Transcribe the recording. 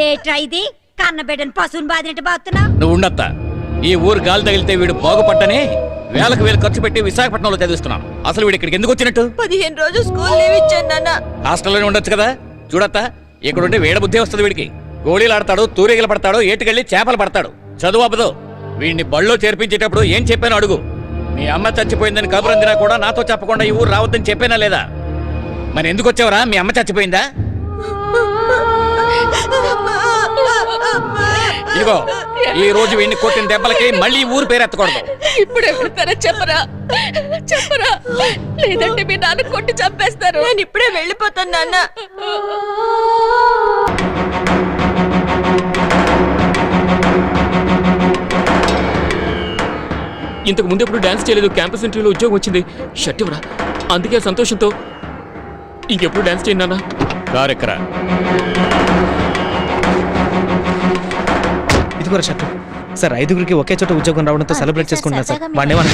ఏట్రా ఇది కన్నబిడ్డను పశువుని బాధినట్టు బాగుతున్నా? నువ్వు ఉండత్తా. ఈ ఊరు గాలి తగిలితే వీడు బాగుపడ్డని వేలకు వేలు ఖర్చు పెట్టి విశాఖపట్నంలో చదివిస్తున్నాను. అసలు వీడు ఇక్కడికి ఎందుకు వచ్చినట్టు? 15 రోజులు స్కూల్ లీవ్ ఇచ్చాను నాన్న. హాస్టల్లోనే ఉండొచ్చు కదా. చూడత్తా, ఇక్కడుంటే వేడ బుద్ధి వస్తుంది వీడికి. గోళీలు ఆడతాడు, తూరేగలు పడతాడు, ఏటుకెళ్ళి చేపలు పడతాడు. చదువు అవ్వదు. వీడిని బళ్ళో చేర్పించేటప్పుడు ఏం చెప్పానో అడుగు. మీ అమ్మ చచ్చిపోయిందని కబురందినా కూడా నాతో చెప్పకుండా ఈ ఊరు రావద్దని చెప్పానా లేదా? మరి ఎందుకు వచ్చావురా? మీ అమ్మ చచ్చిపోయిందా? ఇదిగో, ఈ రోజు వీడిని కొట్టిన దెబ్బలకి మళ్ళీ ఊరు పేరు ఎత్తకూడదు. ఇప్పుడే వెళ్తారా? చెప్పరా చెప్పరా, లేదంటే మీ నాన్న కొట్టి చంపేస్తారు. నేను ఇప్పుడే వెళ్ళిపోతాను నాన్న. ఇంతకు ముందు ఎప్పుడు డాన్స్ చేయలేదు. క్యాంపస్ ఇంటర్వ్యూలో ఉద్యోగం వచ్చింది. షర్ట్ ఇవ్వరా. అందుకే సంతోషంతో ఇంకెప్పుడు డాన్స్ చేయండి నాన్న. కారెక్కరా. ఇదిగోరా షర్టు. సార్ 5గురికి ఒకే చోట ఉద్యోగం రావడంతో సెలబ్రేట్ చేసుకుంటున్నారు సార్. వాడిని ఏమన్నా